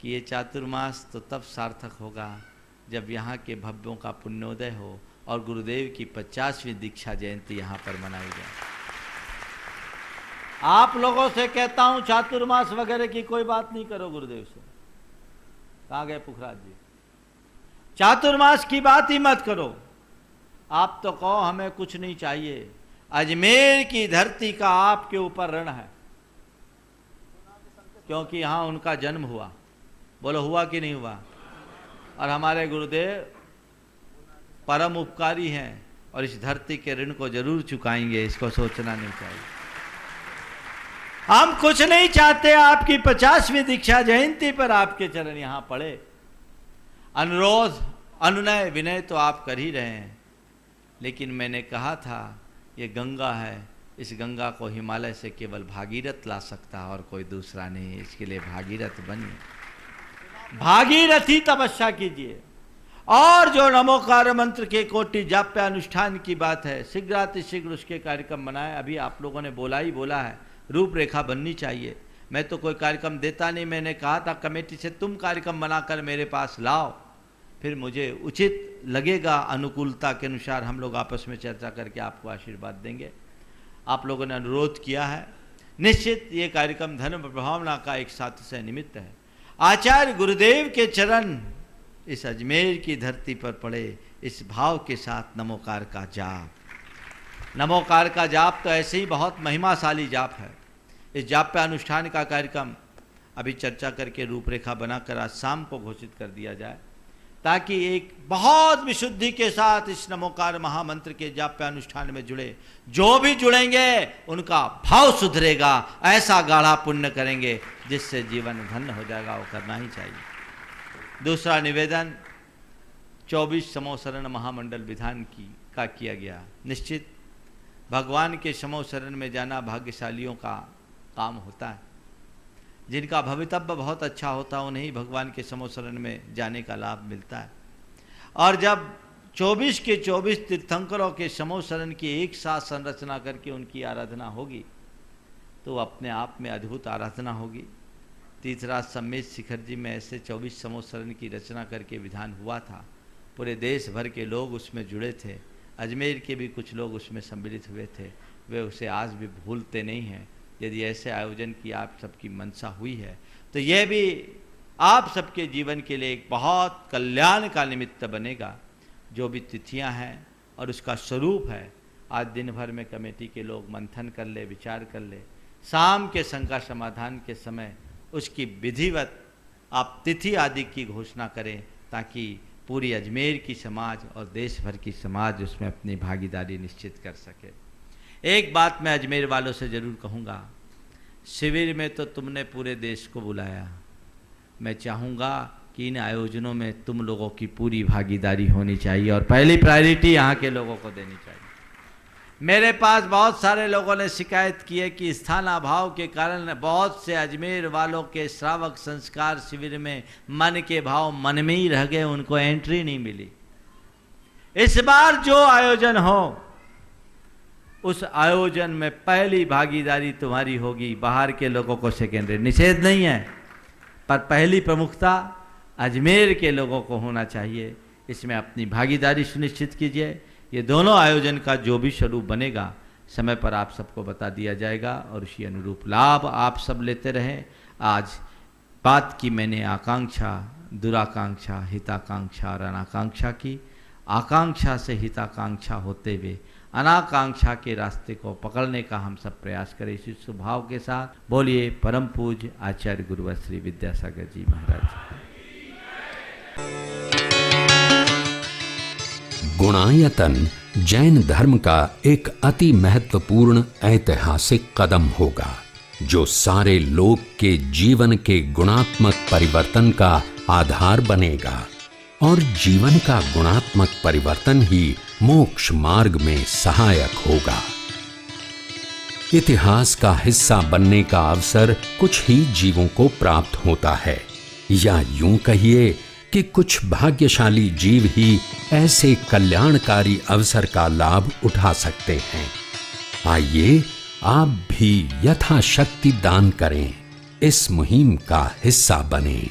कि ये चातुर्मास तो तब सार्थक होगा जब यहाँ के भव्यों का पुण्योदय हो और गुरुदेव की 50वीं दीक्षा जयंती यहाँ पर मनाई जाए। आप लोगों से कहता हूँ चातुर्मास वगैरह की कोई बात नहीं करो गुरुदेव से। कहाँ गए पुखराज जी? चातुर्मास की बात ही मत करो। आप तो कहो हमें कुछ नहीं चाहिए, अजमेर की धरती का आपके ऊपर ऋण है, क्योंकि यहाँ उनका जन्म हुआ। बोलो हुआ कि नहीं हुआ? और हमारे गुरुदेव परम उपकारी हैं और इस धरती के ऋण को जरूर चुकाएंगे, इसको सोचना नहीं चाहिए। हम कुछ नहीं चाहते, आपकी 50वीं दीक्षा जयंती पर आपके चरण यहाँ पड़े। अनुरोध अनुनय विनय तो आप कर ही रहे हैं, लेकिन मैंने कहा था ये गंगा है, इस गंगा को हिमालय से केवल भागीरथ ला सकता है और कोई दूसरा नहीं। इसके लिए भागीरथ बनिए, भागीरथी तपस्या कीजिए। और जो नमोकार मंत्र के कोटि जाप्य अनुष्ठान की बात है, शीघ्रातिशीघ्र उसके कार्यक्रम बनाए। अभी आप लोगों ने बोला ही बोला है, रूपरेखा बननी चाहिए। मैं तो कोई कार्यक्रम देता नहीं, मैंने कहा था कमेटी से तुम कार्यक्रम बनाकर मेरे पास लाओ, फिर मुझे उचित लगेगा, अनुकूलता के अनुसार हम लोग आपस में चर्चा करके आपको आशीर्वाद देंगे। आप लोगों ने अनुरोध किया है, निश्चित ये कार्यक्रम धर्म भावना का एक सातिशय निमित्त है। आचार्य गुरुदेव के चरण इस अजमेर की धरती पर पड़े, इस भाव के साथ नमोकार का जाप। नमोकार का जाप तो ऐसे ही बहुत महिमाशाली जाप है। इस जाप पे अनुष्ठान का कार्यक्रम अभी चर्चा करके रूपरेखा बनाकर आज शाम को घोषित कर दिया जाए, ताकि एक बहुत विशुद्धि के साथ इस नमोकार महामंत्र के जाप्य अनुष्ठान में जुड़े, जो भी जुड़ेंगे उनका भाव सुधरेगा, ऐसा गाढ़ा पुण्य करेंगे जिससे जीवन धन्य हो जाएगा। वो करना ही चाहिए। दूसरा निवेदन 24 समोसरण महामंडल विधान का किया गया। निश्चित भगवान के समोसरण में जाना भाग्यशालियों का काम होता है। जिनका भवितव्य बहुत अच्छा होता है उन्हें भगवान के समोसरण में जाने का लाभ मिलता है। और जब 24 के 24 तीर्थंकरों के समोसरण की एक साथ संरचना करके उनकी आराधना होगी तो अपने आप में अद्भुत आराधना होगी। तीर्थराज समेत शिखर जी में ऐसे 24 समोसरण की रचना करके विधान हुआ था। पूरे देश भर के लोग उसमें जुड़े थे। अजमेर के भी कुछ लोग उसमें सम्मिलित हुए थे। वे उसे आज भी भूलते नहीं हैं। यदि ऐसे आयोजन की आप सबकी मंशा हुई है तो यह भी आप सबके जीवन के लिए एक बहुत कल्याण का निमित्त बनेगा। जो भी तिथियां हैं और उसका स्वरूप है, आज दिन भर में कमेटी के लोग मंथन कर ले, विचार कर ले। शाम के शंका समाधान के समय उसकी विधिवत आप तिथि आदि की घोषणा करें, ताकि पूरी अजमेर की समाज और देश भर की समाज उसमें अपनी भागीदारी निश्चित कर सके। एक बात मैं अजमेर वालों से ज़रूर कहूँगा, शिविर में तो तुमने पूरे देश को बुलाया, मैं चाहूँगा कि इन आयोजनों में तुम लोगों की पूरी भागीदारी होनी चाहिए और पहली प्रायोरिटी यहाँ के लोगों को देनी चाहिए। मेरे पास बहुत सारे लोगों ने शिकायत की है कि स्थानाभाव के कारण बहुत से अजमेर वालों के श्रावक संस्कार शिविर में मन के भाव मन में ही रह गए, उनको एंट्री नहीं मिली। इस बार जो आयोजन हो उस आयोजन में पहली भागीदारी तुम्हारी होगी, बाहर के लोगों को सेकेंडरी। निषेध नहीं है, पर पहली प्रमुखता अजमेर के लोगों को होना चाहिए। इसमें अपनी भागीदारी सुनिश्चित कीजिए। ये दोनों आयोजन का जो भी स्वरूप बनेगा समय पर आप सबको बता दिया जाएगा और उसी अनुरूप लाभ आप सब लेते रहें। आज बात की मैंने आकांक्षा, दुराकांक्षा, हिताकांक्षा और अनाकांक्षा की। आकांक्षा से हिताकांक्षा होते हुए अनाकांक्षा के रास्ते को पकड़ने का हम सब प्रयास करें। इसी स्वभाव के साथ बोलिए परम पूज्य आचार्य गुरुवर श्री विद्यासागर जी महाराज। गुणायतन जैन धर्म का एक अति महत्वपूर्ण ऐतिहासिक कदम होगा, जो सारे लोक के जीवन के गुणात्मक परिवर्तन का आधार बनेगा और जीवन का गुणात्मक परिवर्तन ही मोक्ष मार्ग में सहायक होगा। इतिहास का हिस्सा बनने का अवसर कुछ ही जीवों को प्राप्त होता है, या यूं कहिए कि कुछ भाग्यशाली जीव ही ऐसे कल्याणकारी अवसर का लाभ उठा सकते हैं। आइए आप भी यथाशक्ति दान करें, इस मुहिम का हिस्सा बनें।